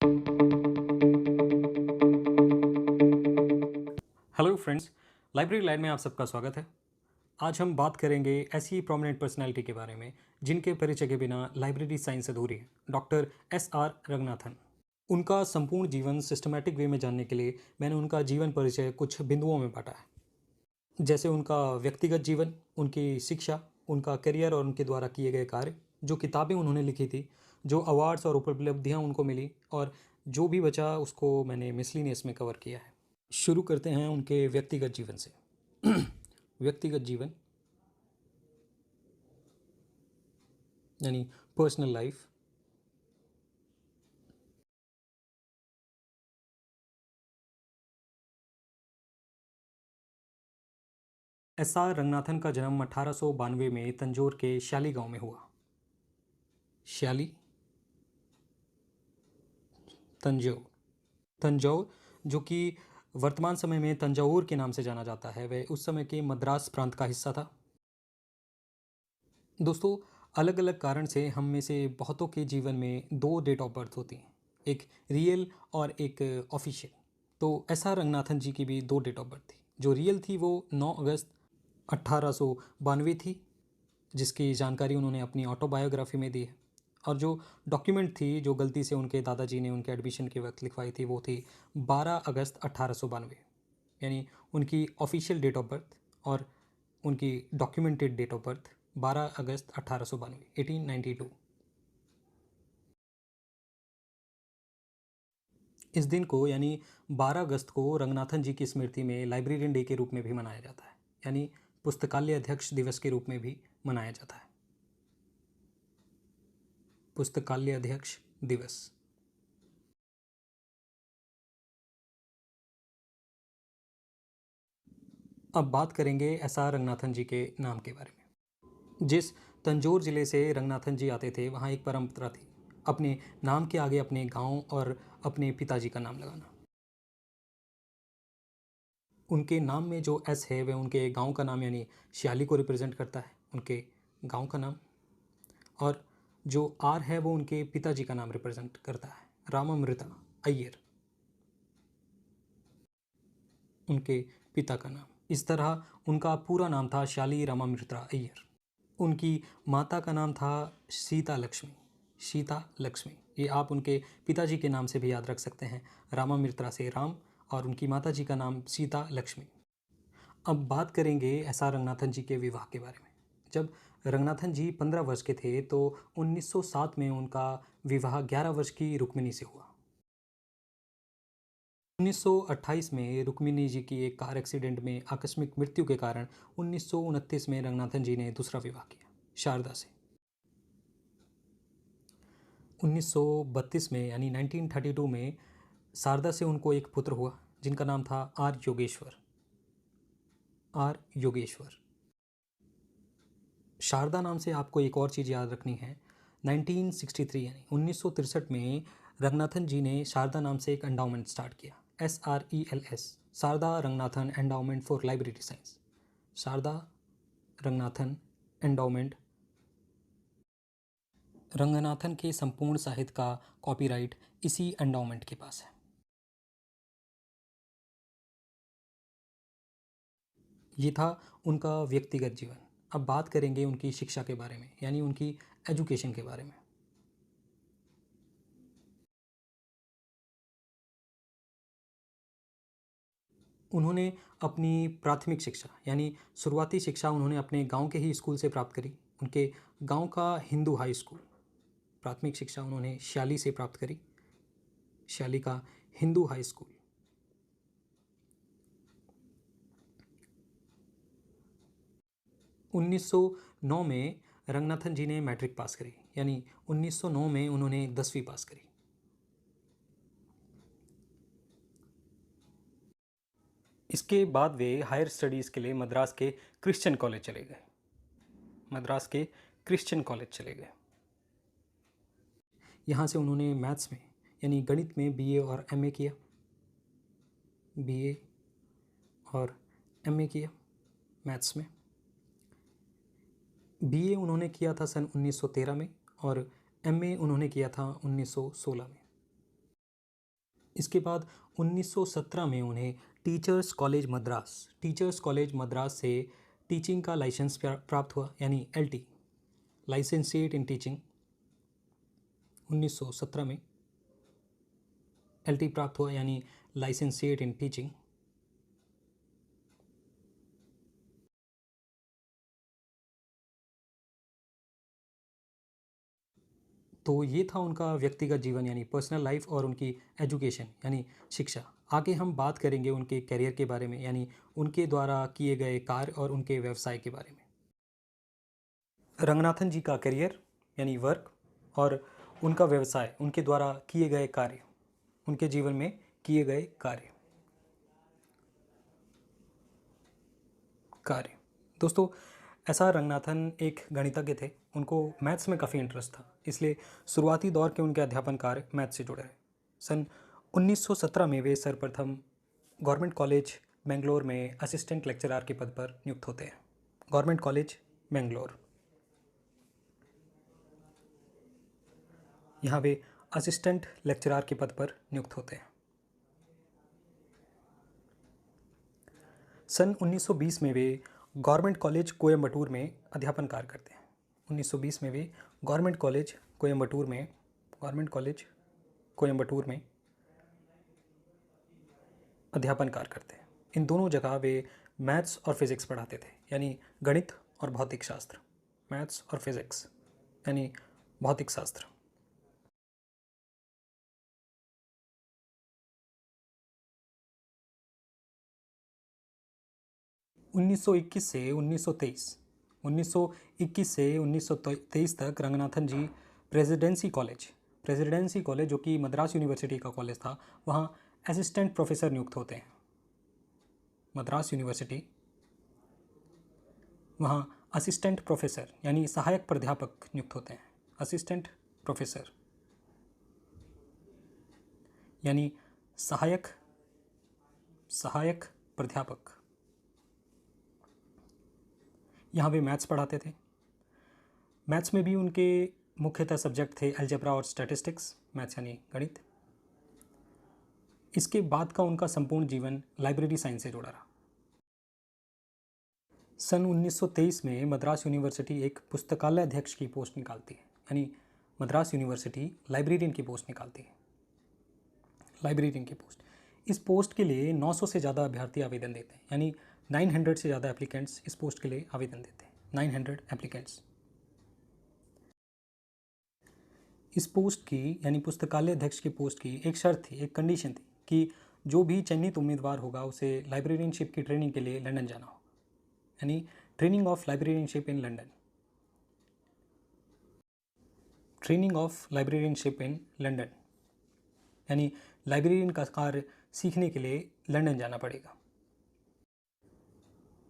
Hello friends, library line में आप सबका स्वागत है। आज हम बात करेंगे ऐसी प्रोमिनेंट पर्सनालिटी के बारे में जिनके परिचय के बिना लाइब्रेरी साइंस अधूरी है। Doctor S.R. रंगनाथन। उनका संपूर्ण जीवन सिस्टमैटिक वे में जानने के लिए मैंने उनका जीवन परिचय कुछ बिंदुओं में बांटा है, जैसे उनका व्यक्तिगत जीवन, उनकी शिक्षा, उनका करियर और उनके द्वारा किए गए कार्य, जो किताबें उन्होंने लिखी थी, जो अवार्ड्स और उपलब्धियां उनको मिली, और जो भी बचा उसको मैंने मिसलिनियस में कवर किया है। शुरू करते हैं उनके व्यक्तिगत जीवन से। व्यक्तिगत जीवन यानी पर्सनल लाइफ। S.R. रंगनाथन का जन्म 1892 में तंजौर के श्याली गांव में हुआ। श्याली, तंजौर। तंजौर, जो कि वर्तमान समय में तंजावुर के नाम से जाना जाता है, वह उस समय के मद्रास प्रांत का हिस्सा था। दोस्तों, अलग अलग कारण से हम में से बहुतों के जीवन में दो डेट ऑफ बर्थ होती हैं, एक रियल और एक ऑफिशियल। तो S.R. रंगनाथन जी की भी दो डेट ऑफ बर्थ थी। जो रियल थी वो 9 अगस्त 1892 थी, जिसकी जानकारी उन्होंने अपनी ऑटोबायोग्राफी में दी है। और जो डॉक्यूमेंट थी, जो गलती से उनके दादाजी ने उनके एडमिशन के वक्त लिखवाई थी, वो थी 12 अगस्त 1892, यानी उनकी ऑफिशियल डेट ऑफ बर्थ और उनकी डॉक्यूमेंटेड डेट ऑफ बर्थ 12 अगस्त 1892, 1892। इस दिन को यानी 12 अगस्त को रंगनाथन जी की स्मृति में लाइब्रेरियन डे के रूप में भी मनाया जाता है, यानी पुस्तकालय अध्यक्ष दिवस के रूप में भी मनाया जाता है। पुस्तकालय अध्यक्ष दिवस। अब बात करेंगे S.R. रंगनाथन जी के नाम के बारे में। जिस तंजौर जिले से रंगनाथन जी आते थे, वहाँ एक परंपरा थी अपने नाम के आगे अपने गांव और अपने पिताजी का नाम लगाना। उनके नाम में जो S है वह उनके गांव का नाम यानी श्याली को रिप्रेजेंट करता है, उनके गांव का नाम। और जो R है वो उनके पिताजी का नाम रिप्रेजेंट करता है, रामामृता अय्यर, उनके पिता का नाम। इस तरह उनका पूरा नाम था श्याली रामामृता अय्यर। उनकी माता का नाम था सीता लक्ष्मी। सीता लक्ष्मी, ये आप उनके पिताजी के नाम से भी याद रख सकते हैं, रामामृता से राम, और उनकी माता जी का नाम सीता लक्ष्मी। अब बात करेंगे S.R. रंगनाथन जी के विवाह के बारे में। जब रंगनाथन जी 15 वर्ष के थे तो 1907 में उनका विवाह 11 वर्ष की रुक्मिणी से हुआ। 1928 में रुक्मिणी जी की एक कार एक्सीडेंट में आकस्मिक मृत्यु के कारण 1929 में रंगनाथन जी ने दूसरा विवाह किया शारदा से। 1932 में यानी 1932 में शारदा से उनको एक पुत्र हुआ जिनका नाम था आर योगेश्वर। आर योगेश्वर। शारदा नाम से आपको एक और चीज़ याद रखनी है। 1963 यानी 1963 में रंगनाथन जी ने शारदा नाम से एक एंडाउमेंट स्टार्ट किया, SRELS, Sharada Ranganathan endowment for library science. Sharada Ranganathan endowment. Ranganathan के संपूर्ण साहित्य का कॉपीराइट इसी एंडाउमेंट के पास है। ये था उनका व्यक्तिगत जीवन। अब बात करेंगे उनकी शिक्षा के बारे में, यानी उनकी एजुकेशन के बारे में। उन्होंने अपनी प्राथमिक शिक्षा यानी शुरुआती शिक्षा उन्होंने अपने गांव के ही स्कूल से प्राप्त करी, उनके गांव का हिंदू हाई स्कूल। प्राथमिक शिक्षा उन्होंने श्याली से प्राप्त करी, श्याली का हिंदू हाई स्कूल। 1909 में रंगनाथन जी ने मैट्रिक पास करी, यानी 1909 में उन्होंने 10वीं पास करी। इसके बाद वे हायर स्टडीज़ के लिए मद्रास के क्रिश्चियन कॉलेज चले गए। मद्रास के क्रिश्चियन कॉलेज चले गए। यहाँ से उन्होंने मैथ्स में यानी गणित में BA और MA किया। BA और MA किया मैथ्स में। BA उन्होंने किया था सन 1913 में और MA उन्होंने किया था 1916 में। इसके बाद 1917 में उन्हें टीचर्स कॉलेज मद्रास से टीचिंग का लाइसेंस प्राप्त हुआ, यानी LT, लाइसेंसिएट इन टीचिंग। 1917 में LT प्राप्त हुआ, यानी लाइसेंसिएट इन टीचिंग। तो ये था उनका व्यक्तिगत जीवन यानी पर्सनल लाइफ और उनकी एजुकेशन यानी शिक्षा। आगे हम बात करेंगे उनके करियर के बारे में, यानी उनके द्वारा किए गए कार्य और उनके व्यवसाय के बारे में। रंगनाथन जी का करियर यानी वर्क और उनका व्यवसाय, उनके द्वारा किए गए कार्य, उनके जीवन में किए गए कार्य। दोस्तों, SR रंगनाथन एक गणितज्ञ थे। उनको मैथ्स में काफ़ी इंटरेस्ट था, इसलिए शुरुआती दौर के उनके अध्यापन कार्य मैथ्स से जुड़े रहे। सन 1917 में वे सर्वप्रथम गवर्नमेंट कॉलेज बेंगलोर में असिस्टेंट लेक्चरर के पद पर नियुक्त होते हैं। गवर्नमेंट कॉलेज बेंगलोर, यहाँ वे असिस्टेंट लेक्चरर के पद पर नियुक्त होते हैं। सन 1920 में वे गवर्नमेंट कॉलेज कोयम्बटूर में अध्यापन कार्य करते हैं। 1920 में वे गवर्नमेंट कॉलेज कोयम्बटूर में अध्यापन कार्य करते हैं। इन दोनों जगह वे मैथ्स और फिज़िक्स पढ़ाते थे, यानी गणित और भौतिक शास्त्र। मैथ्स और फिज़िक्स यानी भौतिक शास्त्र। 1921 से 1923 तक रंगनाथन जी प्रेसिडेंसी कॉलेज जो कि मद्रास यूनिवर्सिटी का कॉलेज था, वहाँ असिस्टेंट प्रोफेसर नियुक्त होते हैं। मद्रास यूनिवर्सिटी, वहाँ असिस्टेंट प्रोफेसर यानी सहायक प्राध्यापक नियुक्त होते हैं। असिस्टेंट प्रोफेसर यानी सहायक प्राध्यापक। यहाँ वे मैथ्स पढ़ाते थे। मैथ्स में भी उनके मुख्यतः सब्जेक्ट थे अलजेब्रा और स्टैटिस्टिक्स, मैथ्स यानी गणित। इसके बाद का उनका संपूर्ण जीवन लाइब्रेरी साइंस से जुड़ा रहा। सन 1923 में मद्रास यूनिवर्सिटी एक पुस्तकालय अध्यक्ष की पोस्ट निकालती है, यानी मद्रास यूनिवर्सिटी लाइब्रेरियन की पोस्ट निकालती है। लाइब्रेरियन की पोस्ट, इस पोस्ट के लिए 900 से ज़्यादा अभ्यर्थी आवेदन देते हैं, यानी 900 से ज़्यादा एप्लीकेंट्स इस पोस्ट के लिए आवेदन देते हैं। 900 एप्लीकेंट्स। इस पोस्ट की यानी पुस्तकालय अध्यक्ष की पोस्ट की एक शर्त थी, एक कंडीशन थी कि जो भी चयनित उम्मीदवार होगा उसे लाइब्रेरियनशिप की ट्रेनिंग के लिए लंदन जाना हो, यानी training of librarianship in London. Training of librarianship in London यानी लाइब्रेरियन का कार्य सीखने के लिए लंदन जाना पड़ेगा।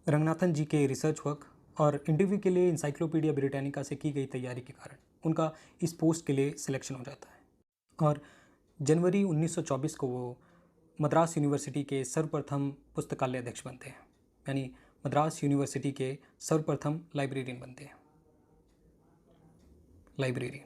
रंगनाथन जी के रिसर्च वर्क और इंटरव्यू के लिए इंसाइक्लोपीडिया ब्रिटानिका से की गई तैयारी के कारण उनका इस पोस्ट के लिए सिलेक्शन हो जाता है और जनवरी 1924 को वो मद्रास यूनिवर्सिटी के सर्वप्रथम पुस्तकालय अध्यक्ष बनते हैं, यानी मद्रास यूनिवर्सिटी के सर्वप्रथम लाइब्रेरियन बनते हैं। लाइब्रेरियन।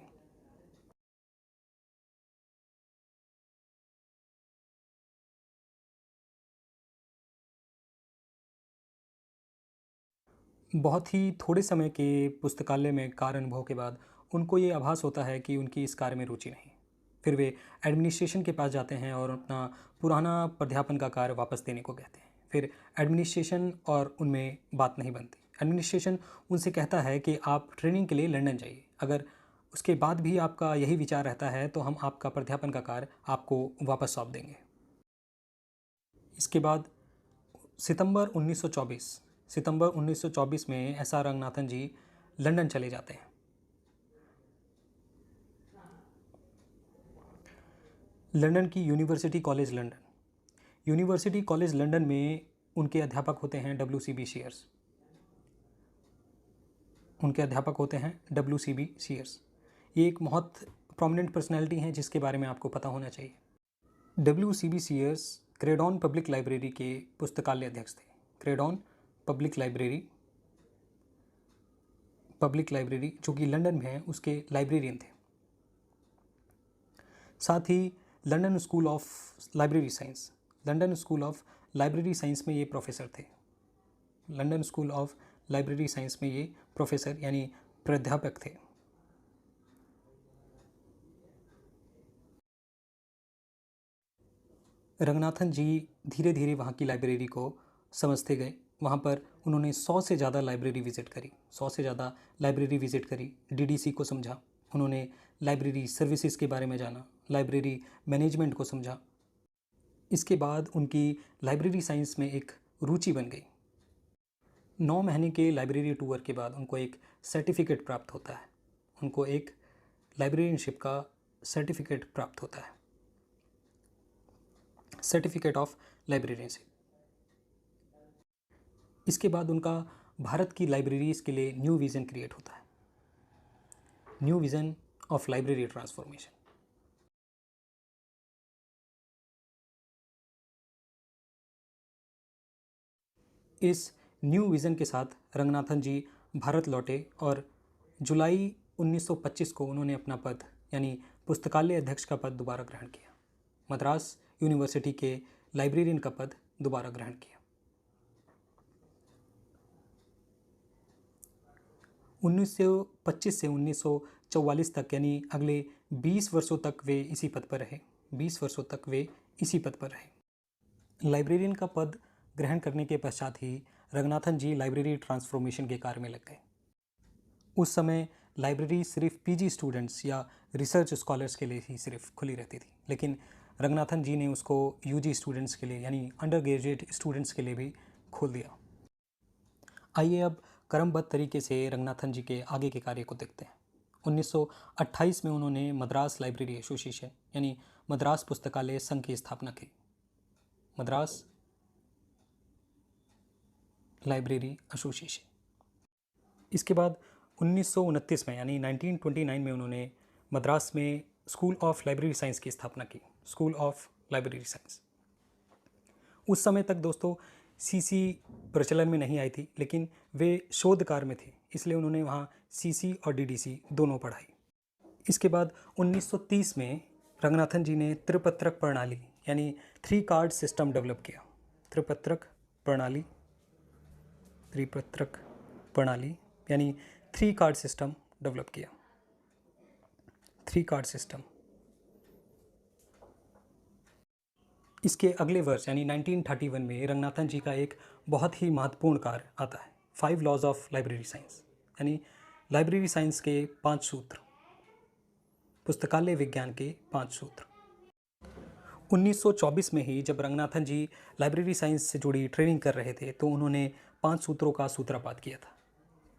बहुत ही थोड़े समय के पुस्तकालय में कार्य अनुभव के बाद उनको ये आभास होता है कि उनकी इस कार्य में रुचि नहीं। फिर वे एडमिनिस्ट्रेशन के पास जाते हैं और अपना पुराना प्राध्यापन का कार्य वापस देने को कहते हैं। फिर एडमिनिस्ट्रेशन और उनमें बात नहीं बनती। एडमिनिस्ट्रेशन उनसे कहता है कि आप ट्रेनिंग के लिए लंदन जाइए, अगर उसके बाद भी आपका यही विचार रहता है तो हम आपका प्राध्यापन का कार्य आपको वापस सौंप देंगे। इसके बाद सितंबर 1924 में SR रंगनाथन जी लंदन चले जाते हैं। लंदन की यूनिवर्सिटी कॉलेज लंदन में उनके अध्यापक होते हैं WCB शेयर्स। ये एक बहुत प्रोमिनेंट पर्सनैलिटी हैं जिसके बारे में आपको पता होना चाहिए। WCB शेयर्स क्रेडॉन पब्लिक लाइब्रेरी के पुस्तकालय अध्यक्ष थे। क्रेडॉन पब्लिक लाइब्रेरी जो कि लंदन में है, उसके लाइब्रेरियन थे। साथ ही London school of library science, London school of library science में ये प्रोफेसर थे। London school of library science में ये प्रोफेसर यानी प्राध्यापक थे। रंगनाथन जी धीरे धीरे वहाँ की लाइब्रेरी को समझते गए। वहाँ पर उन्होंने 100 से ज़्यादा लाइब्रेरी विज़िट करी, 100 से ज़्यादा लाइब्रेरी विज़िट करी, डीडीसी को समझा, उन्होंने लाइब्रेरी सर्विसेज के बारे में जाना, लाइब्रेरी मैनेजमेंट को समझा। इसके बाद उनकी लाइब्रेरी साइंस में एक रुचि बन गई। 9 महीने के लाइब्रेरी टूर के बाद उनको एक सर्टिफिकेट प्राप्त होता है, उनको एक लाइब्रेरियनशिप का सर्टिफिकेट प्राप्त होता है, सर्टिफिकेट ऑफ लाइब्रेरियनशिप। इसके बाद उनका भारत की लाइब्रेरीज के लिए न्यू विज़न क्रिएट होता है, new vision of library transformation. इस न्यू विज़न के साथ रंगनाथन जी भारत लौटे और जुलाई 1925 को उन्होंने अपना पद यानी पुस्तकालय अध्यक्ष का पद दोबारा ग्रहण किया, मद्रास यूनिवर्सिटी के लाइब्रेरियन का पद दोबारा ग्रहण किया। 1925 से 1944 तक यानी अगले 20 वर्षों तक वे इसी पद पर रहे, 20 वर्षों तक वे इसी पद पर रहे। लाइब्रेरियन का पद ग्रहण करने के पश्चात ही रंगनाथन जी लाइब्रेरी ट्रांसफॉर्मेशन के कार्य में लग गए। उस समय लाइब्रेरी सिर्फ पीजी स्टूडेंट्स या रिसर्च स्कॉलर्स के लिए ही सिर्फ खुली रहती थी, लेकिन रंगनाथन जी ने उसको यूजी स्टूडेंट्स के लिए यानी अंडर ग्रेजुएट स्टूडेंट्स के लिए भी खोल दिया। आइए अब क्रमबद्ध तरीके से रंगनाथन जी के आगे के कार्य को देखते हैं। 1928 में उन्होंने मद्रास लाइब्रेरी एसोसिएशन यानी मद्रास पुस्तकालय संघ की स्थापना की, मद्रास लाइब्रेरी एसोसिएशन। इसके बाद 1929 में यानी 1929 में उन्होंने मद्रास में स्कूल ऑफ लाइब्रेरी साइंस की स्थापना की, स्कूल ऑफ लाइब्रेरी साइंस। उस समय तक दोस्तों सीसी प्रचलन में नहीं आई थी, लेकिन वे शोध कार्य में थे, इसलिए उन्होंने वहाँ सीसी और डीडीसी दोनों पढ़ाई। इसके बाद 1930 में रंगनाथन जी ने त्रिपत्रक प्रणाली यानी 3 कार्ड सिस्टम डेवलप किया, त्रिपत्रक प्रणाली, त्रिपत्रक प्रणाली यानी 3 कार्ड सिस्टम डेवलप किया, 3 कार्ड सिस्टम। इसके अगले वर्ष यानी 1931 में रंगनाथन जी का एक बहुत ही महत्वपूर्ण कार्य आता है, 5 लॉज ऑफ लाइब्रेरी साइंस यानी लाइब्रेरी साइंस के 5 सूत्र, पुस्तकालय विज्ञान के 5 सूत्र। 1924 में ही जब रंगनाथन जी लाइब्रेरी साइंस से जुड़ी ट्रेनिंग कर रहे थे तो उन्होंने 5 सूत्रों का सूत्रपात किया था,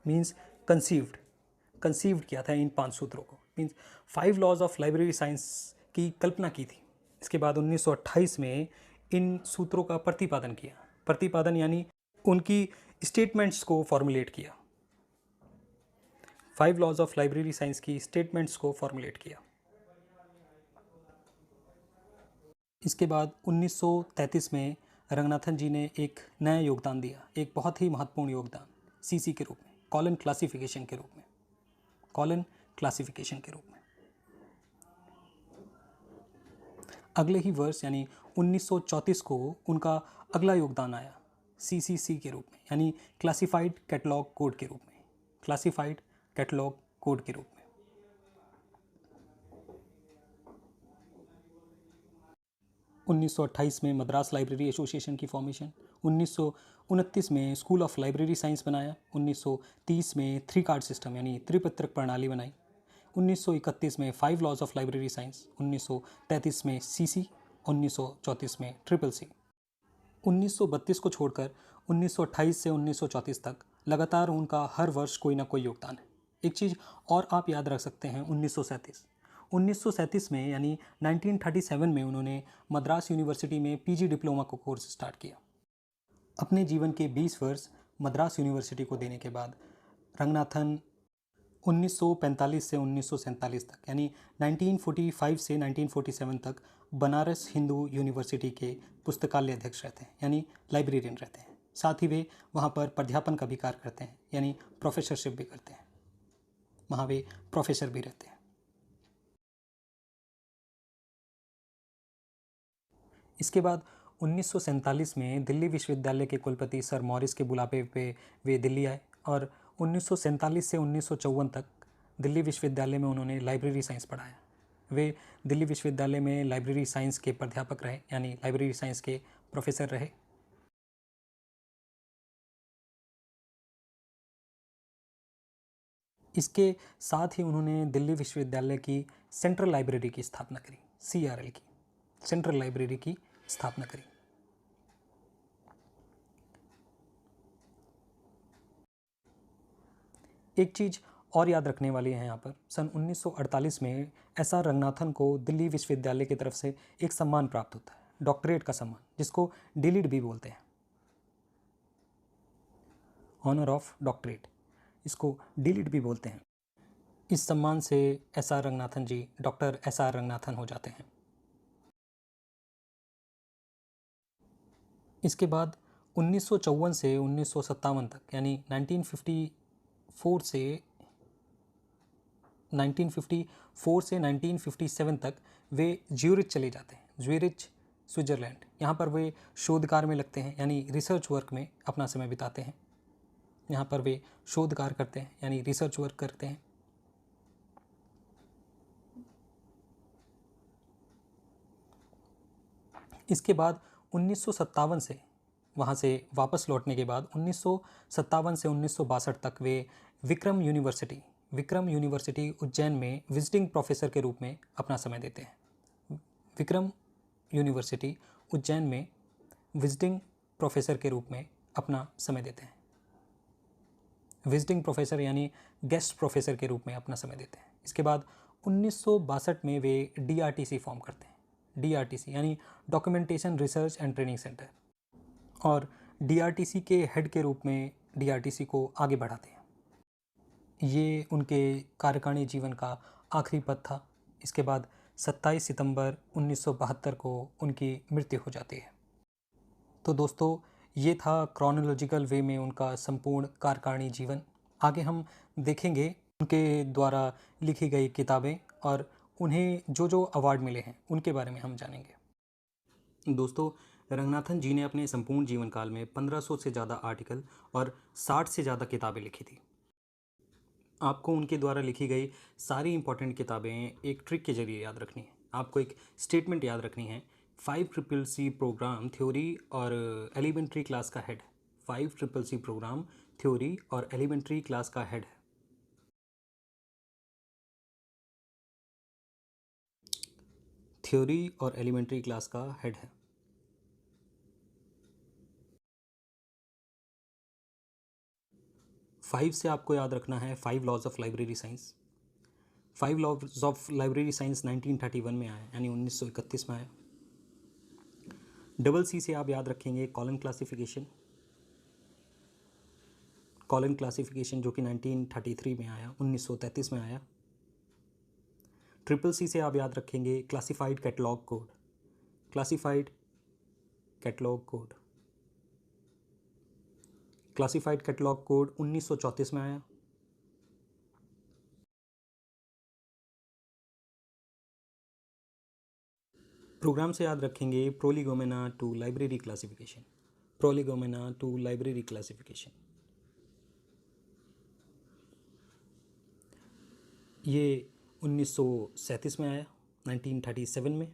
मीन्स कंसीव्ड किया था इन 5 सूत्रों को, means 5 laws of library science की कल्पना की थी। इसके बाद 1928 में इन सूत्रों का प्रतिपादन किया, प्रतिपादन यानी उनकी स्टेटमेंट्स को फॉर्मुलेट किया, 5 लॉज ऑफ लाइब्रेरी साइंस की स्टेटमेंट्स को फॉर्मुलेट किया। इसके बाद 1933 में रंगनाथन जी ने एक नया योगदान दिया, एक बहुत ही महत्वपूर्ण योगदान सीसी के रूप में, कॉलन क्लासिफिकेशन के रूप में, कॉलन क्लासिफिकेशन के रूप में। अगले ही वर्ष यानी 1934 को उनका अगला योगदान आया सीसीसी के रूप में यानी क्लासिफाइड कैटलॉग कोड के रूप में, क्लासिफाइड कैटलॉग कोड के रूप में। 1928 में मद्रास लाइब्रेरी एसोसिएशन की फॉर्मेशन, 1929 में स्कूल ऑफ लाइब्रेरी साइंस बनाया, 1930 में 3 कार्ड सिस्टम यानी त्रिपत्रक प्रणाली बनाई, 1931 में 5 लॉज ऑफ लाइब्रेरी साइंस, 1933 में सीसी, 1934 में ट्रिपल सी। 1932 को छोड़कर 1928 से 1934 तक लगातार उनका हर वर्ष कोई ना कोई योगदान है। एक चीज़ और आप याद रख सकते हैं, 1937 में यानी 1937 में उन्होंने मद्रास यूनिवर्सिटी में पीजी डिप्लोमा को कोर्स स्टार्ट किया। अपने जीवन के 20 वर्ष मद्रास यूनिवर्सिटी को देने के बाद रंगनाथन 1945 से 1947 तक यानी 1945 से 1947 तक बनारस हिंदू यूनिवर्सिटी के पुस्तकालय अध्यक्ष रहते हैं यानी लाइब्रेरियन रहते हैं। साथ ही वे वहाँ पर प्राध्यापन का भी कार्य करते हैं यानी प्रोफेसरशिप भी करते हैं, वहाँ वे प्रोफेसर भी रहते हैं। इसके बाद 1947 में दिल्ली विश्वविद्यालय के कुलपति सर मॉरिस के बुलावे पे वे दिल्ली आए और 1947 से 1954 तक दिल्ली विश्वविद्यालय में उन्होंने लाइब्रेरी साइंस पढ़ाया। वे दिल्ली विश्वविद्यालय में लाइब्रेरी साइंस के प्राध्यापक रहे, यानी लाइब्रेरी साइंस के प्रोफेसर रहे। इसके साथ ही उन्होंने दिल्ली विश्वविद्यालय की सेंट्रल लाइब्रेरी की स्थापना करी, CRL की सेंट्रल लाइब्रेरी की स्थापना करी। एक चीज़ और याद रखने वाली है यहाँ पर, सन 1948 में SR रंगनाथन को दिल्ली विश्वविद्यालय की तरफ से एक सम्मान प्राप्त होता है, डॉक्टरेट का सम्मान, जिसको डीलिट भी बोलते हैं, ऑनर ऑफ डॉक्टरेट, इसको डीलिट भी बोलते हैं। इस सम्मान से SR रंगनाथन जी डॉक्टर SR रंगनाथन हो जाते हैं। इसके बाद 1954 से 1957 तक, यानी 1954 से 1957 तक वे ज्यूरिच चले जाते हैं, ज्यूरिच स्विट्ज़रलैंड। यहाँ पर वे शोध कार्य में लगते हैं, यानी रिसर्च वर्क में अपना समय बिताते हैं। यहाँ पर वे शोध कार्य करते हैं, यानी रिसर्च वर्क करते हैं। इसके बाद 1957 से वहाँ से वापस लौटने के बाद 1957 से 1962 तक वे विक्रम यूनिवर्सिटी उज्जैन में विजिटिंग प्रोफेसर के रूप में अपना समय देते हैं। विक्रम यूनिवर्सिटी उज्जैन में विजिटिंग प्रोफेसर के रूप में अपना समय देते हैं। विजिटिंग प्रोफेसर यानी गेस्ट प्रोफेसर के रूप में अपना समय देते हैं। इसके बाद 1962 में वे DRTC फॉर्म करते हैं, DRTC यानी documentation research and training centre, और DRTC के हेड के रूप में DRTC को आगे बढ़ाते हैं। ये उनके कार्यकारिणी जीवन का आखिरी पद था। इसके बाद 27 सितंबर 1972 को उनकी मृत्यु हो जाती है। तो दोस्तों, ये था क्रोनोलॉजिकल वे में उनका संपूर्ण कार्यकारिणी जीवन। आगे हम देखेंगे उनके द्वारा लिखी गई किताबें और उन्हें जो जो अवार्ड मिले हैं उनके बारे में हम जानेंगे। दोस्तों, रंगनाथन जी ने अपने संपूर्ण जीवन काल में 1500 से ज़्यादा आर्टिकल और 60 से ज़्यादा किताबें लिखी थी। आपको उनके द्वारा लिखी गई सारी इंपॉर्टेंट किताबें एक ट्रिक के जरिए याद रखनी है। आपको एक स्टेटमेंट याद रखनी है, 5CCC प्रोग्राम थ्योरी और एलिमेंट्री क्लास का हेड। 5CCC प्रोग्राम थ्योरी और एलिमेंट्री क्लास का हेड है। थ्योरी और एलिमेंट्री क्लास का हेड है। फाइव से आपको याद रखना है 5 laws of library science. 5 laws of library science 1931 में आया, यानी 1931 में आया। CC से आप याद रखेंगे कॉलन क्लासिफिकेशन, जो कि 1933 में आया, 1933 में आया। CCC से आप याद रखेंगे classified catalogue code, classified catalogue code 1934 में आया। प्रोग्राम से याद रखेंगे प्रोलिगोमेना टू लाइब्रेरी क्लासिफिकेशन, ये 1937 में आया, 1937 में।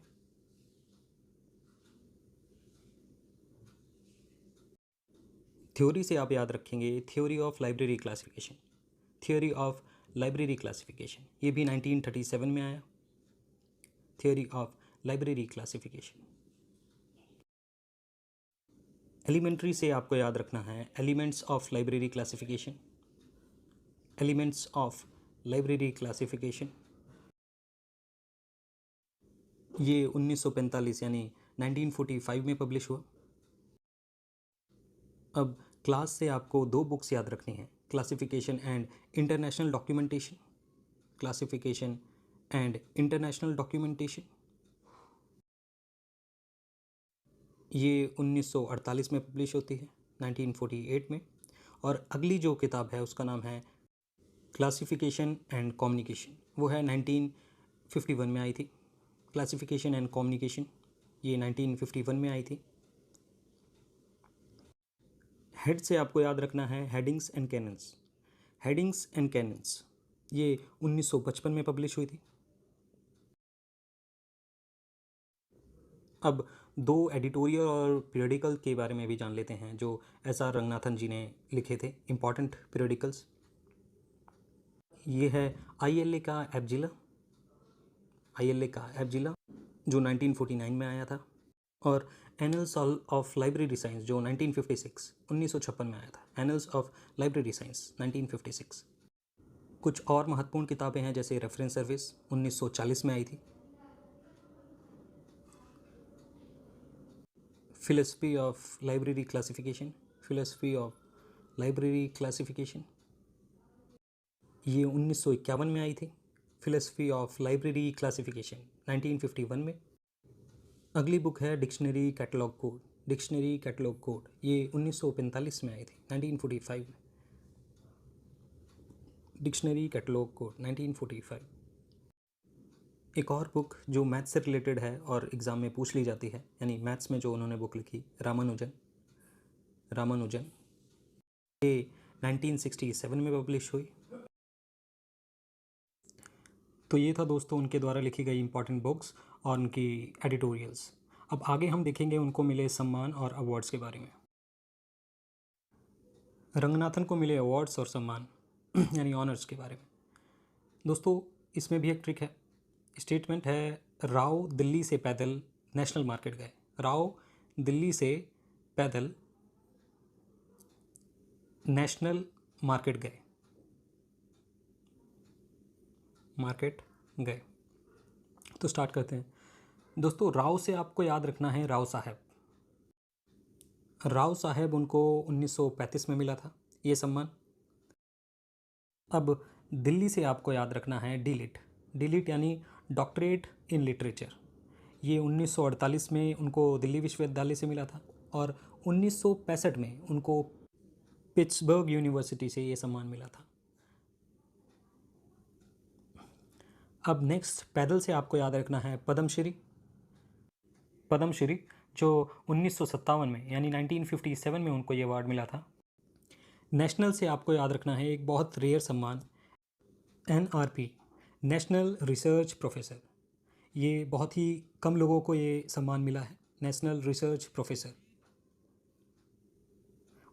थ्योरी से आप याद रखेंगे थ्योरी ऑफ लाइब्रेरी क्लासिफिकेशन, ये भी 1937 में आया, theory of library classification. Elementary से आपको याद रखना है एलिमेंट्स ऑफ लाइब्रेरी क्लासिफिकेशन, ये 1945 यानी 1945 में पब्लिश हुआ। अब क्लास से आपको 2 बुक्स याद रखनी है, क्लासिफिकेशन एंड इंटरनेशनल डॉक्यूमेंटेशन, ये 1948 में पब्लिश होती है, 1948 में। और अगली जो किताब है उसका नाम है क्लासिफिकेशन एंड कम्युनिकेशन, वो है 1951 में आई थी। क्लासिफिकेशन एंड कम्युनिकेशन ये 1951 में आई थी। हेड से आपको याद रखना है headings and cannons. Headings and cannons ये 1955 में पब्लिश हुई थी। अब दो एडिटोरियल और पीरियडिकल के बारे में भी जान लेते हैं जो एस.आर. रंगनाथन जी ने लिखे थे, इम्पॉर्टेंट पीरियडिकल्स। ये है ILA का एबजिला, ILA का एबजिला जो 1949 में आया था, और एनल्स ऑफ लाइब्रेरी साइंस जो 1956 में आया था। Annuls of library science 1956। कुछ और महत्वपूर्ण किताबें हैं जैसे रेफरेंस सर्विस 1940 में आई थी। Philosophy of library classification, philosophy of library classification ये 1951 में आई थी। फिलोसफी ऑफ लाइब्रेरी क्लासिफिकेशन 1951 में। अगली बुक है dictionary catalogue code, dictionary catalogue code ये 1945 में आई थी, 1945 में। Dictionary catalogue code 1945। एक और बुक जो मैथ्स से रिलेटेड है और एग्ज़ाम में पूछ ली जाती है, यानी मैथ्स में जो उन्होंने बुक लिखी, रामानुजन, ये 1967 में पब्लिश हुई। तो ये था दोस्तों उनके द्वारा लिखी गई इंपॉर्टेंट बुक्स और उनकी एडिटोरियल्स। अब आगे हम देखेंगे उनको मिले सम्मान और अवार्ड्स के बारे में। रंगनाथन को मिले अवार्ड्स और सम्मान यानी ऑनर्स के बारे में। दोस्तों इसमें भी एक ट्रिक है। स्टेटमेंट है, राव दिल्ली से पैदल नेशनल मार्केट गए। राव दिल्ली से पैदल नेशनल मार्केट गए, तो स्टार्ट करते हैं। दोस्तों राव से आपको याद रखना है राव साहब। राव साहब उनको 1935 में मिला था ये सम्मान। अब दिल्ली से आपको याद रखना है डीलिट, डीलिट यानी डॉक्टरेट इन लिटरेचर। ये 1948 में उनको दिल्ली विश्वविद्यालय से मिला था और 1965 में उनको पिट्सबर्ग यूनिवर्सिटी से ये सम्मान मिला था। अब नेक्स्ट पैदल से आपको याद रखना है पद्मश्री, पद्मश्री जो 1957 में यानी 1957 में उनको ये अवार्ड मिला था। नेशनल से आपको याद रखना है एक बहुत रेयर सम्मान, NRP, नेशनल रिसर्च प्रोफेसर। ये बहुत ही कम लोगों को ये सम्मान मिला है, नेशनल रिसर्च प्रोफेसर।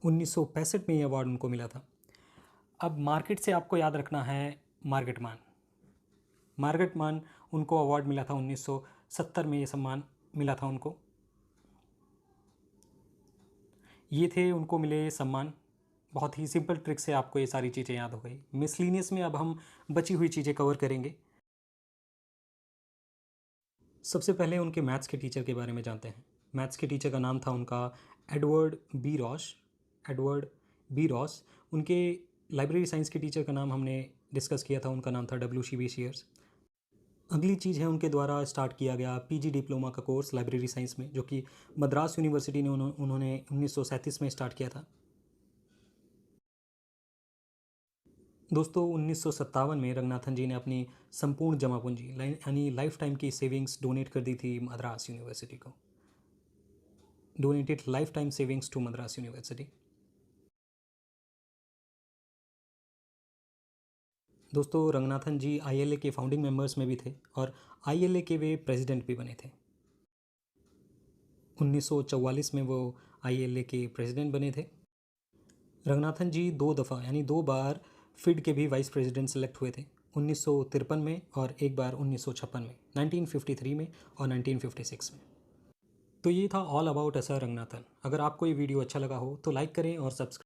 1965 में ये अवार्ड उनको मिला था। अब मार्केट से आपको याद रखना है मार्केट मान, मार्केट मान उनको अवार्ड मिला था 1970 में, ये सम्मान मिला था उनको। ये थे उनको मिले सम्मान। बहुत ही सिंपल ट्रिक से आपको ये सारी चीज़ें याद हो गई। मिसलिनियस में अब हम बची हुई चीज़ें कवर करेंगे। सबसे पहले उनके मैथ्स के टीचर के बारे में जानते हैं। मैथ्स के टीचर का नाम था उनका Edward B Ross, Edward B Ross. उनके लाइब्रेरी साइंस के टीचर का नाम हमने डिस्कस किया था, उनका नाम था WCB शेयर्स। अगली चीज़ है उनके द्वारा स्टार्ट किया गया PG डिप्लोमा का कोर्स लाइब्रेरी साइंस में, जो कि मद्रास यूनिवर्सिटी ने उन्होंने 1937 में स्टार्ट किया था। दोस्तों 1957 में रंगनाथन जी ने अपनी संपूर्ण जमा पूंजी यानी लाइफ टाइम की सेविंग्स डोनेट कर दी थी मद्रास यूनिवर्सिटी को। Donated life time savings to Madras university. दोस्तों रंगनाथन जी ILA के फाउंडिंग मेंबर्स में भी थे और ILA के वे प्रेसिडेंट भी बने थे। 1944 में वो ILA के प्रेसिडेंट बने थे। रंगनाथन जी 2 दफ़ा यानी 2 बार फिड के भी वाइस प्रेसिडेंट सेलेक्ट हुए थे, 1953 में और एक बार 1956 में, 1953 में और 1956 में। तो ये था ऑल अबाउट एस.आर. रंगनाथन। अगर आपको ये वीडियो अच्छा लगा हो तो लाइक करें और सब्सक्राइब